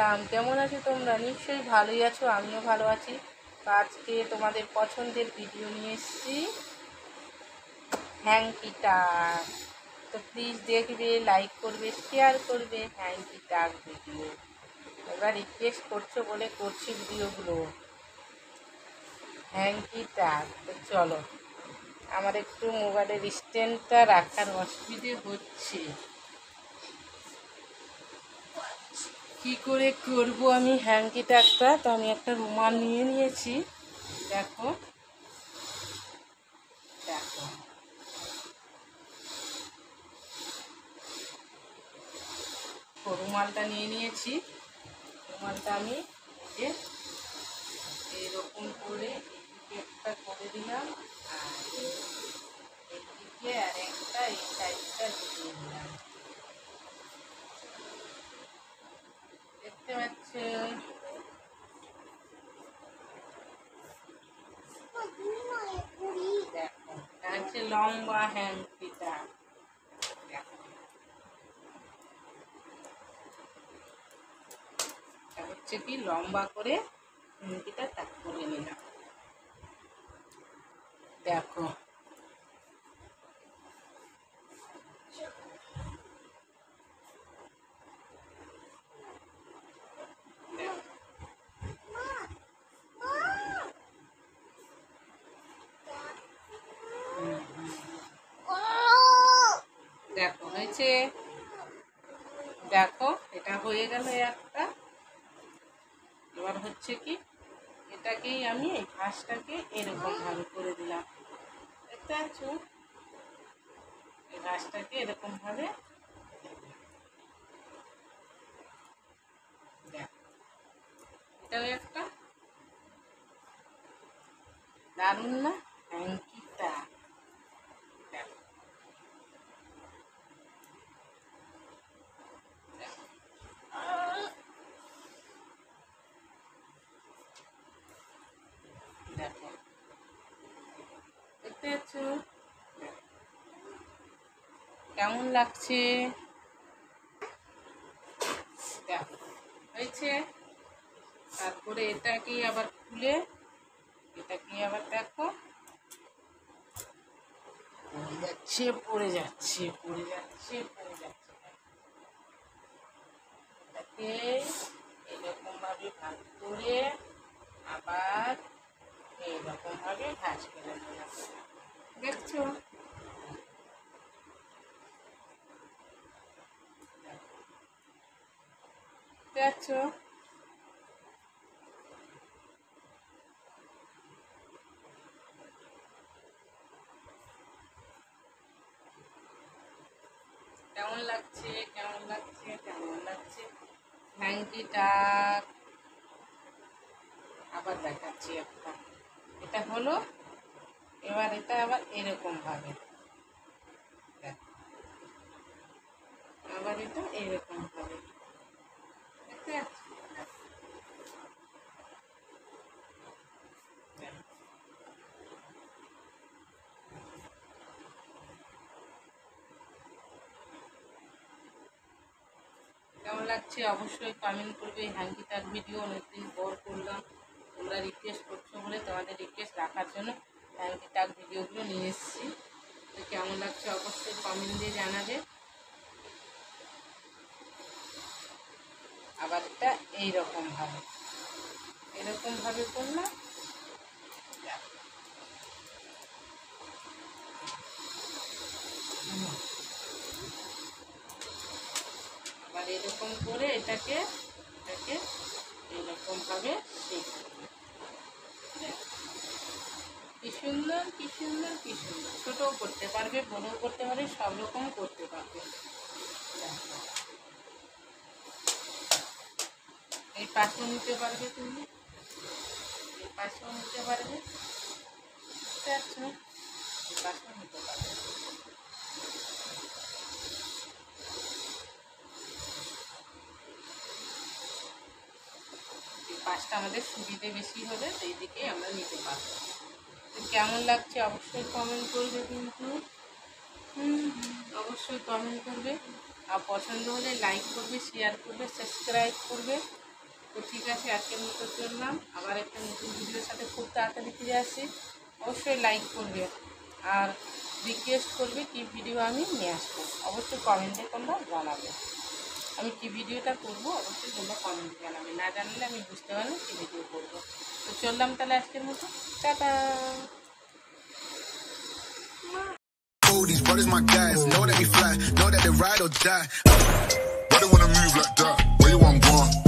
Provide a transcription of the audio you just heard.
রাম। কেমন আছো তোমরা? নিশ্চয়ই ভালোই আছো, আমিও ভালো আছি। তো আজকে তোমাদের পছন্দের ভিডিও নিয়ে এসেছি, হ্যাংকি টাক। তো প্লিজ দেখবে, লাইক করবে, শেয়ার করবে হ্যাংকি টাক ভিডিও। তোমরা রিকোয়েস্ট করছো বলে করছি ভিডিওগুলো, হ্যাংকি টাক। তো চলো, আমার একটু মোবাইলের স্ট্যান্ডটা রাখার অসুবিধে হচ্ছে, কি করে করব আমি হ্যাংকি টাকটা। তো আমি একটা রুমাল নিয়ে নিয়েছি, দেখো দেখো রুমালটা নিয়ে নিয়েছি। রুমালটা আমি এই যে এইরকম করে এইদিকে একটা করে দিলাম, আর এইদিকে আর একটা এই সাইডটা দিয়ে দিলাম, দেখতে পাচ্ছ? দেখো, এটা হচ্ছে লম্বা হ্যাংকিটা। দেখো, এটা হচ্ছে কি লম্বা করে হ্যাংকিটা টাক করে নিলাম। দেখো, দেখো হয়েছে। দেখো, এটা হয়ে গেল একটা। এবার হচ্ছে কি, এটাকেই আমি এই ঘাসটাকে এরকম ভাবে করে দিলাম, দেখতে পাচ্ছ? এই ঘাসটাকে এরকম ভাবে, দেখো এটাও একটা দারুণ না হ্যাংকিটা? দেখো, দেখো, দেখো, দেখতে পাচ্ছ? কেমন লাগছে? দেখো হয়েছে। তারপরে এটাকে আবার খুলে, এটাকে আবার দেখো পড়ে যাচ্ছে, পড়ে যাচ্ছে, পড়ে যাচ্ছে, পড়ে যাচ্ছে। এটাকে এরকম ভাবে ভাগ করে আবার এইরকম ভাবে ভাঁজ করে নিলাম, দেখছো? দেখছো? কেমন লাগছে? কেমন লাগছে? কেমন লাগছে হ্যাংকি টাক? আবার দেখাচ্ছি একটা, এটা হলো। এবার এটা আবার এরকম ভাবে, আবার এটা এরকম ভাবে, দেখতে পাচ্ছ? কেমন লাগছে অবশ্যই কমেন্ট করবে। হ্যাংকি টাক ভিডিও অনেকদিন পর করলাম, তোমরা রিকোয়েস্ট করছো বলে তোমাদের রিকোয়েস্ট রাখার জন্য হ্যাংকি টাক ভিডিওগুলো নিয়ে এসেছি। তো কেমন লাগছে অবশ্যই কমেন্ট দিয়ে জানাবে। আবার এটা এইরকম ভাবে, এরকম ভাবে করলাম, আবার এরকম করে এটাকে এটাকে এইরকম ভাবে কি সুন্দর, কি সুন্দর, কি সুন্দর। ছোটও করতে পারবে, বড়ও করতে পারবে, সব রকম করতে পারবে। এই পাশেও নিতে পারবে তুমি, এই পাশেও নিতে পারবে, বুঝতে পারছো? এই পাশেও নিতে পারবে। এই পাশটা আমাদের সুবিধে বেশি হবে, সেই দিকে আমরা নিতে পারবো। তো কেমন লাগছে অবশ্যই কমেন্ট করবে কিন্তু, অবশ্যই কমেন্ট করবে। আর পছন্দ হলে লাইক করবে, শেয়ার করবে, সাবস্ক্রাইব করবে। আসি, আজকের মতো চললাম। আবার একটা নতুন ভিডিওর সাথে খুব তাড়াতাড়ি ফিরে আসি। অবশ্যই লাইক করবে আর রিকোয়েস্ট করবে কী ভিডিও আমি নিয়ে আসবো, অবশ্যই কমেন্টে তোমরা জানাবে। আমি কী ভিডিওটা করবো অবশ্যই তোমরা কমেন্টে জানাবে, না জানলে আমি বুঝতে পারবো কী ভিডিও করবো। তো চললাম তাহলে আজকের মতো, tata. All these brothers my guys, know that we fly, know that they ride or die. Why they wanna move like that? Where you want going?